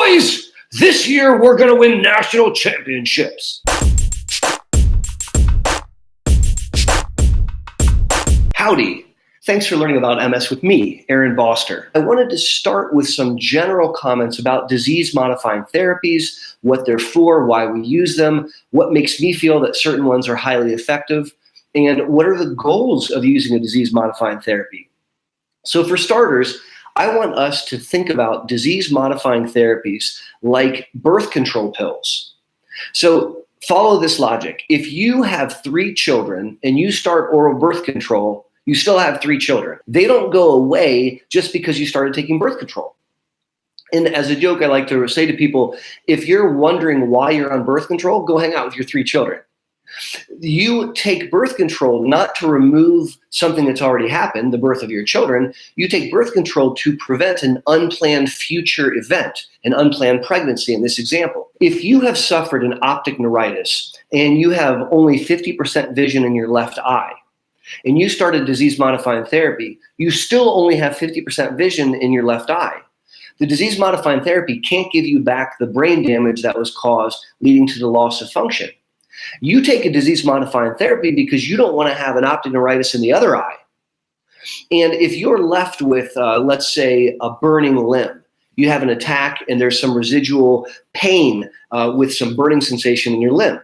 Boys, this year we're going to win national championships. Howdy. Thanks for learning about MS with me, Aaron Boster. I wanted to start with some general comments about disease-modifying therapies, what they're for, why we use them, what makes me feel that certain ones are highly effective, and what are the goals of using a disease-modifying therapy. So for starters, I want us to think about disease-modifying therapies like birth control pills. So follow this logic. If you have 3 children and you start oral birth control, you still have 3 children. They don't go away just because you started taking birth control. And as a joke, I like to say to people, if you're wondering why you're on birth control, go hang out with your 3 children. You take birth control not to remove something that's already happened, the birth of your children. You take birth control to prevent an unplanned future event, an unplanned pregnancy in this example. If you have suffered an optic neuritis and you have only 50% vision in your left eye, and you started disease-modifying therapy, you still only have 50% vision in your left eye. The disease-modifying therapy can't give you back the brain damage that was caused, leading to the loss of function. You take a disease-modifying therapy because you don't want to have an optic neuritis in the other eye. And if you're left with, let's say, a burning limb, you have an attack and there's some residual pain with some burning sensation in your limb.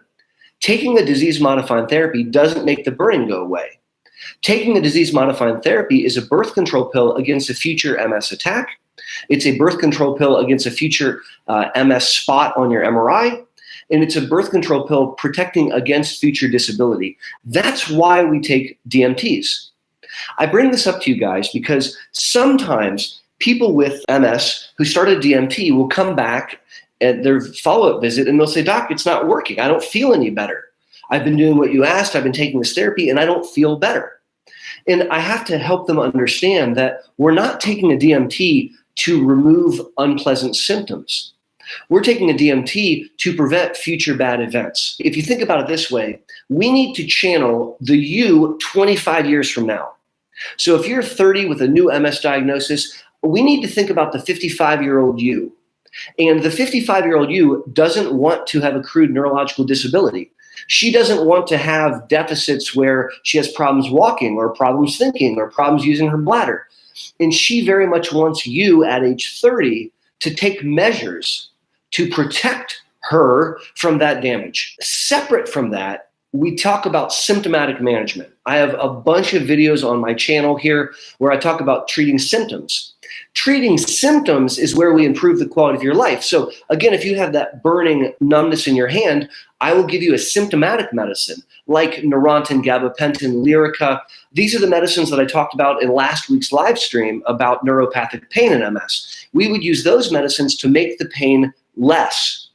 Taking a disease-modifying therapy doesn't make the burning go away. Taking a disease-modifying therapy is a birth control pill against a future MS attack. It's a birth control pill against a future MS spot on your MRI. And it's a birth control pill protecting against future disability. That's why we take DMTs. I bring this up to you guys because sometimes people with MS who started DMT will come back at their follow-up visit and they'll say, "Doc, it's not working. I don't feel any better. I've been doing what you asked. I've been taking this therapy and I don't feel better." And I have to help them understand that we're not taking a DMT to remove unpleasant symptoms. We're taking a DMT to prevent future bad events. If you think about it this way, we need to channel the you 25 years from now. So if you're 30 with a new MS diagnosis, we need to think about the 55-year-old you. And the 55-year-old you doesn't want to have accrued neurological disability. She doesn't want to have deficits where she has problems walking or problems thinking or problems using her bladder. And she very much wants you at age 30 to take measures to protect her from that damage. Separate from that, we talk about symptomatic management. I have a bunch of videos on my channel here where I talk about treating symptoms. Treating symptoms is where we improve the quality of your life. So again, if you have that burning numbness in your hand, I will give you a symptomatic medicine like Neurontin, gabapentin, Lyrica. These are the medicines that I talked about in last week's live stream about neuropathic pain in MS. We would use those medicines to make the pain less.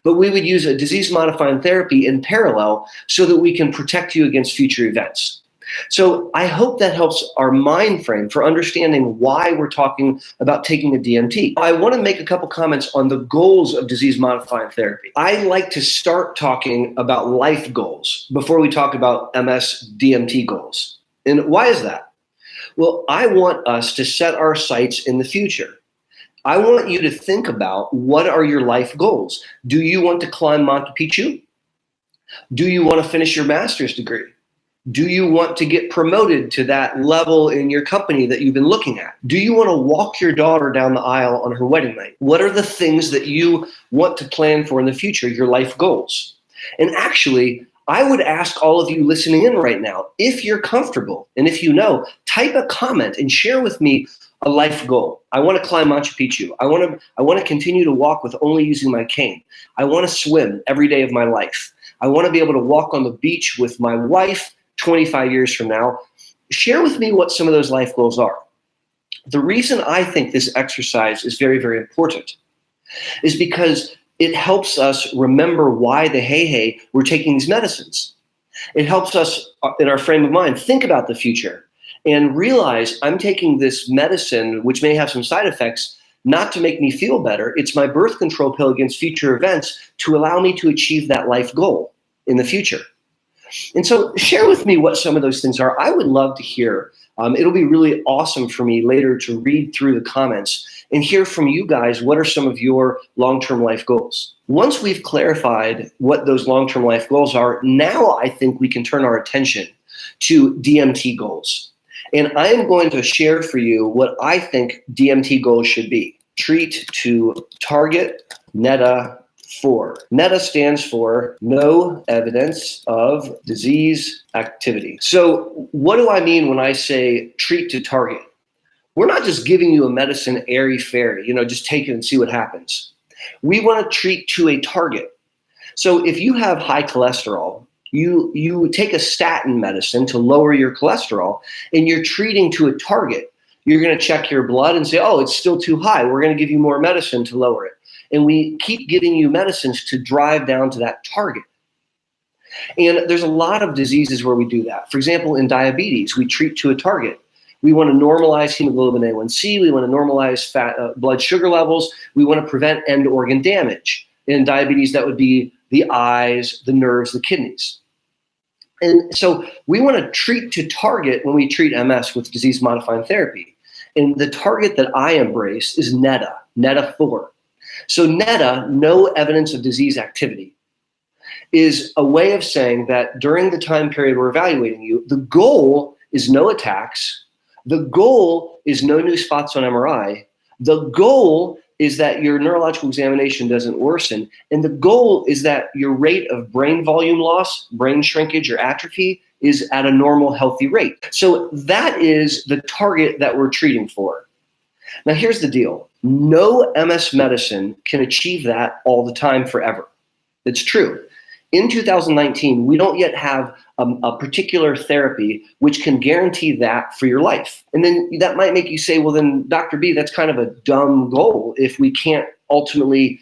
But we would use a disease-modifying therapy in parallel so that we can protect you against future events. So I hope that helps our mind frame for understanding why we're talking about taking a DMT. I want to make a couple comments on the goals of disease-modifying therapy. I like to start talking about life goals before we talk about MS DMT goals. And why is that? Well, I want us to set our sights in the future. I want you to think about what are your life goals. Do you want to climb Machu Picchu? Do you want to finish your master's degree? Do you want to get promoted to that level in your company that you've been looking at? Do you want to walk your daughter down the aisle on her wedding night? What are the things that you want to plan for in the future, your life goals? And actually, I would ask all of you listening in right now, if you're comfortable and if you know, type a comment and share with me a life goal. I want to climb Machu Picchu. I want to continue to walk with only using my cane. I want to swim every day of my life. I want to be able to walk on the beach with my wife 25 years from now. Share with me what some of those life goals are. The reason I think this exercise is very, very important is because it helps us remember why the hey we're taking these medicines. It helps us in our frame of mind think about the future and realize I'm taking this medicine, which may have some side effects, not to make me feel better. It's my birth control pill against future events to allow me to achieve that life goal in the future. And so share with me what some of those things are. I would love to hear It'll be really awesome for me later to read through the comments and hear from you guys. What are some of your long-term life goals? Once we've clarified what those long-term life goals are, now I think we can turn our attention to DMT goals. And I am going to share for you what I think DMT goals should be. Treat to target NEDA 4. NEDA stands for no evidence of disease activity. So what do I mean when I say treat to target? We're not just giving you a medicine airy-fairy, just take it and see what happens. We want to treat to a target. So if you have high cholesterol, you take a statin medicine to lower your cholesterol, and you're treating to a target. You're going to check your blood and say, oh, it's still too high. We're going to give you more medicine to lower it. And we keep giving you medicines to drive down to that target. And there's a lot of diseases where we do that. For example, in diabetes, we treat to a target. We want to normalize hemoglobin A1C. We want to normalize blood sugar levels. We want to prevent end organ damage. In diabetes, that would be the eyes, the nerves, the kidneys. And so we want to treat to target when we treat MS with disease-modifying therapy. And the target that I embrace is NEDA, NEDA 4. So NEDA, no evidence of disease activity, is a way of saying that during the time period we're evaluating you, the goal is no attacks. The goal is no new spots on MRI. The goal is that your neurological examination doesn't worsen. And the goal is that your rate of brain volume loss, brain shrinkage, or atrophy is at a normal, healthy rate. So that is the target that we're treating for. Now, here's the deal. No MS medicine can achieve that all the time forever. It's true. In 2019, we don't yet have a particular therapy which can guarantee that for your life. And then that might make you say, well, then, Dr. B, that's kind of a dumb goal if we can't ultimately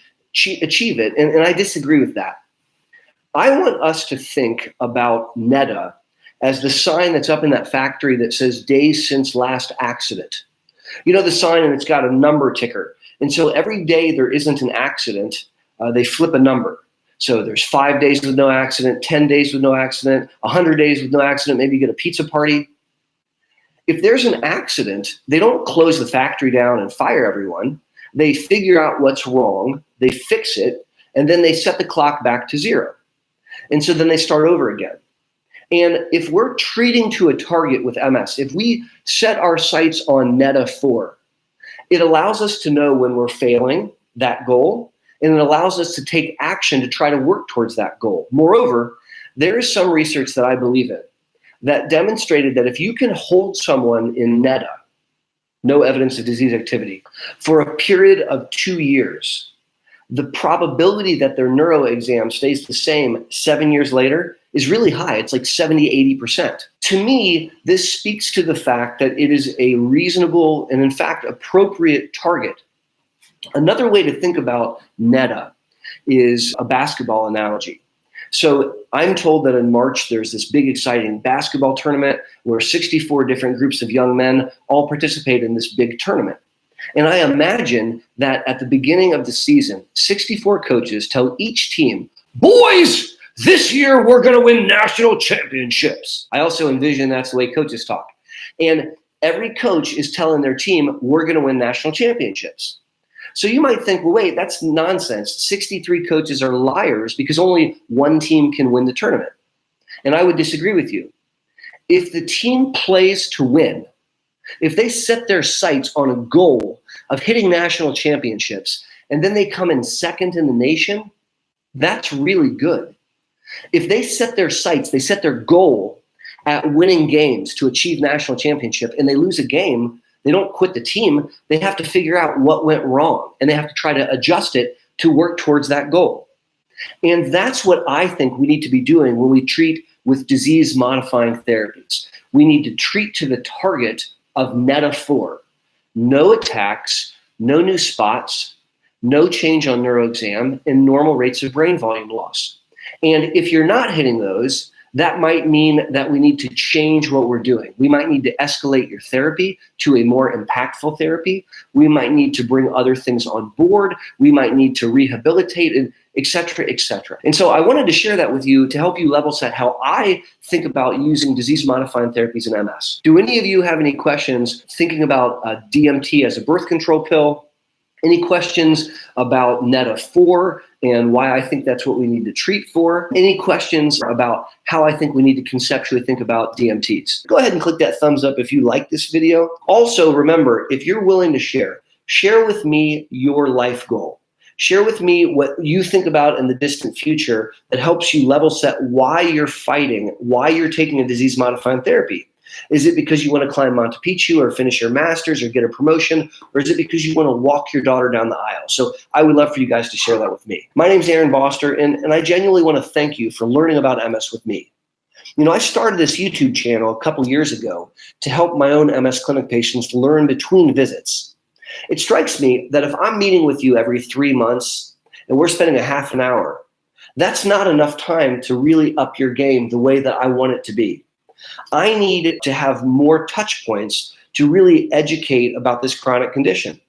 achieve it. And I disagree with that. I want us to think about NEDA as the sign that's up in that factory that says days since last accident. The sign, and it's got a number ticker. And so every day there isn't an accident, they flip a number. So there's 5 days with no accident, 10 days with no accident, 100 days with no accident, maybe you get a pizza party. If there's an accident, they don't close the factory down and fire everyone. They figure out what's wrong, they fix it, and then they set the clock back to 0. And so then they start over again. And if we're treating to a target with MS, if we set our sights on NEDA 4, it allows us to know when we're failing that goal, and it allows us to take action to try to work towards that goal. Moreover, there is some research that I believe in that demonstrated that if you can hold someone in NEDA, no evidence of disease activity, for a period of 2 years, the probability that their neuro exam stays the same 7 years later is really high. It's like 70, 80%. To me, this speaks to the fact that it is a reasonable and, in fact, appropriate target. Another way to think about NEDA is a basketball analogy. So I'm told that in March, there's this big, exciting basketball tournament where 64 different groups of young men all participate in this big tournament. And I imagine that at the beginning of the season, 64 coaches tell each team, boys, this year we're going to win national championships. I also envision that's the way coaches talk. And every coach is telling their team, we're going to win national championships. So you might think, well, wait, that's nonsense. 63 coaches are liars because only one team can win the tournament. And I would disagree with you. If the team plays to win, if they set their sights on a goal of hitting national championships, and then they come in second in the nation, that's really good. If they set their sights, they set their goal at winning games to achieve national championship, and they lose a game, they don't quit the team. They have to figure out what went wrong, and they have to try to adjust it to work towards that goal. And that's what I think we need to be doing when we treat with disease-modifying therapies. We need to treat to the target of NEDA 4. No attacks, no new spots, no change on neuroexam, and normal rates of brain volume loss. And if you're not hitting those, That might mean that we need to change what we're doing. We might need to escalate your therapy to a more impactful therapy. We might need to bring other things on board. We might need to rehabilitate, and et cetera, et cetera. And so I wanted to share that with you to help you level set how I think about using disease-modifying therapies in MS. Do any of you have any questions thinking about DMT as a birth control pill? Any questions about NETA-4 and why I think that's what we need to treat for? Any questions about how I think we need to conceptually think about DMTs? Go ahead and click that thumbs up if you like this video. Also, remember, if you're willing to share with me your life goal. Share with me what you think about in the distant future that helps you level set why you're fighting, why you're taking a disease-modifying therapy. Is it because you want to climb Monte Picchu or finish your master's or get a promotion? Or is it because you want to walk your daughter down the aisle? So I would love for you guys to share that with me. My name's Aaron Boster, and I genuinely want to thank you for learning about MS with me. You know, I started this YouTube channel a couple years ago to help my own MS clinic patients learn between visits. It strikes me that if I'm meeting with you every 3 months and we're spending a half an hour, that's not enough time to really up your game the way that I want it to be. I need to have more touch points to really educate about this chronic condition.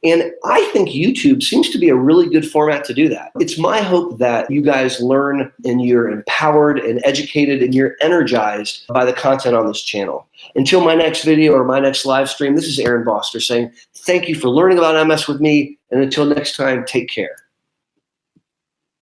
And I think YouTube seems to be a really good format to do that. It's my hope that you guys learn and you're empowered and educated and you're energized by the content on this channel. Until my next video or my next live stream, this is Aaron Boster saying thank you for learning about MS with me. And until next time, take care.